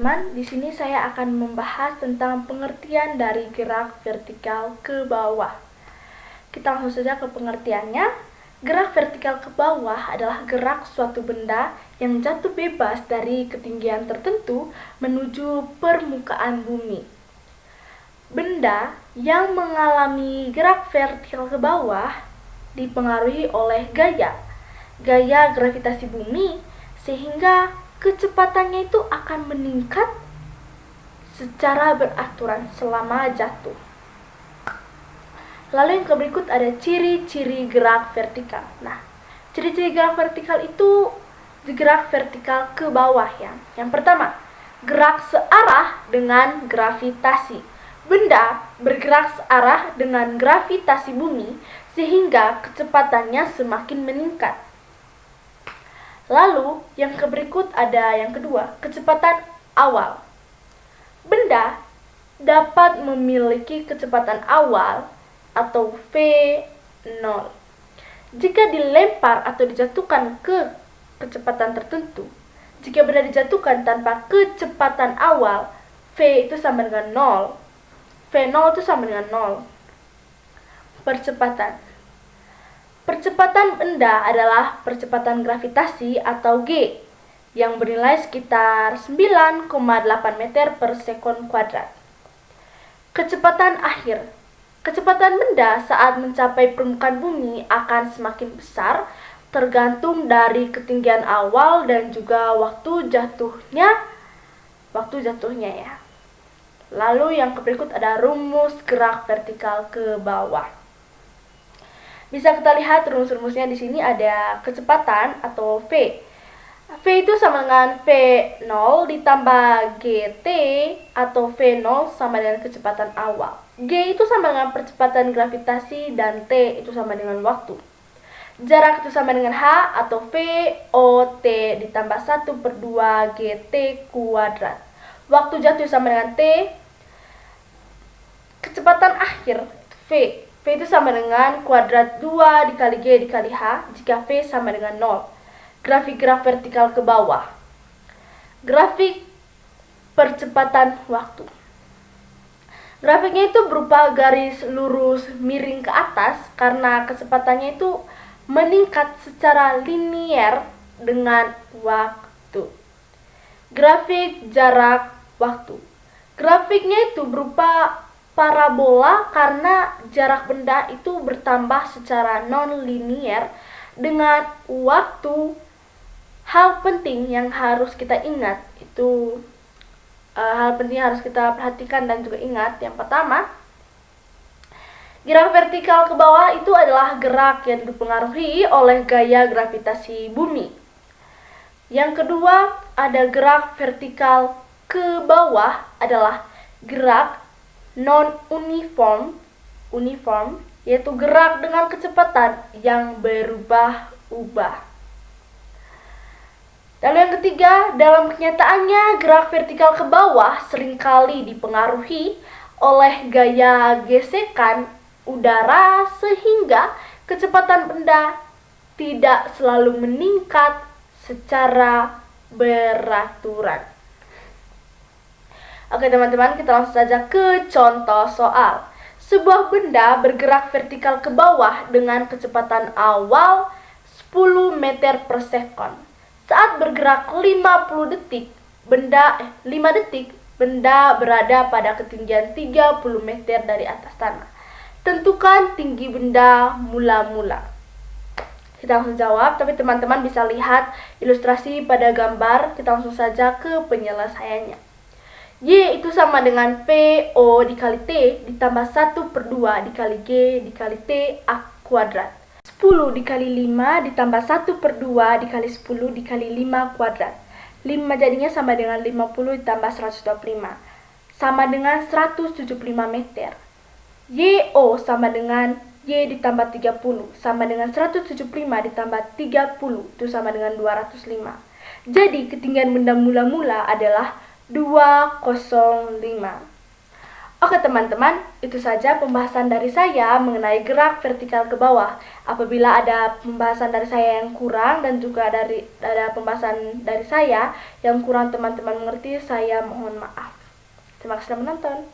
teman-teman, di sini saya akan membahas tentang pengertian dari gerak vertikal ke bawah. Kita langsung saja ke pengertiannya. Gerak vertikal ke bawah adalah gerak suatu benda yang jatuh bebas dari ketinggian tertentu menuju permukaan bumi. Benda yang mengalami gerak vertikal ke bawah dipengaruhi oleh gaya gravitasi bumi, sehingga kecepatannya itu akan meningkat secara beraturan selama jatuh. Lalu yang berikut ada ciri-ciri gerak vertikal. Nah, ciri-ciri gerak vertikal itu gerak vertikal ke bawah ya. Yang pertama, gerak searah dengan gravitasi. Benda bergerak searah dengan gravitasi bumi sehingga kecepatannya semakin meningkat. Lalu, yang berikut ada yang kedua, kecepatan awal. Benda dapat memiliki kecepatan awal atau V0 jika dilempar atau dijatuhkan ke kecepatan tertentu. Jika benda dijatuhkan tanpa kecepatan awal, V itu sama dengan 0. V0 itu sama dengan 0. Percepatan benda adalah percepatan gravitasi atau G yang bernilai sekitar 9,8 meter per sekon kuadrat. Kecepatan akhir. Kecepatan benda saat mencapai permukaan bumi akan semakin besar tergantung dari ketinggian awal dan juga waktu jatuhnya ya. Lalu yang berikut ada rumus gerak vertikal ke bawah. Bisa kita lihat rumus-rumusnya di sini ada kecepatan atau V. V itu sama dengan V0 ditambah GT atau V0 sama dengan kecepatan awal. G itu sama dengan percepatan gravitasi dan T itu sama dengan waktu. Jarak itu sama dengan H atau VOT ditambah 1/2 GT kuadrat. Waktu jatuh sama dengan T. Kecepatan akhir V. V itu sama dengan kuadrat 2 dikali G dikali H jika V sama dengan 0. Grafik gerak vertikal ke bawah. Grafik percepatan waktu. Grafiknya itu berupa garis lurus miring ke atas karena kecepatannya itu meningkat secara linier dengan waktu. Grafik jarak waktu. Grafiknya itu berupa parabola karena jarak benda itu bertambah secara non-linier dengan waktu. Hal penting yang harus kita ingat itu harus kita perhatikan dan juga ingat. Yang pertama, gerak vertikal ke bawah itu adalah gerak yang dipengaruhi oleh gaya gravitasi bumi. Yang kedua, ada gerak vertikal ke bawah adalah gerak non-uniform, yaitu gerak dengan kecepatan yang berubah-ubah. Lalu yang ketiga, dalam kenyataannya gerak vertikal ke bawah seringkali dipengaruhi oleh gaya gesekan udara sehingga kecepatan benda tidak selalu meningkat secara beraturan. Oke teman-teman, kita langsung saja ke contoh soal. Sebuah benda bergerak vertikal ke bawah dengan kecepatan awal 10 meter per sekon. Saat bergerak 5 detik, benda berada pada ketinggian 30 meter dari atas tanah. Tentukan tinggi benda mula-mula. Kita langsung jawab, tapi teman-teman bisa lihat ilustrasi pada gambar. Kita langsung saja ke penyelesaiannya. Y itu sama dengan PO dikali T ditambah 1/2 dikali G dikali T A kuadrat. 10 dikali 5 ditambah 1/2 dikali 10 dikali 5 kuadrat. 5 jadinya sama dengan 50 ditambah 125. Sama dengan 175 meter. YO sama dengan Y ditambah 30 sama dengan 175 ditambah 30 itu sama dengan 205. Jadi ketinggian benda mula-mula adalah 205. Oke teman-teman, itu saja pembahasan dari saya mengenai gerak vertikal ke bawah. Apabila ada pembahasan dari saya yang kurang dan juga ada pembahasan dari saya yang kurang teman-teman mengerti, saya mohon maaf. Terima kasih sudah menonton.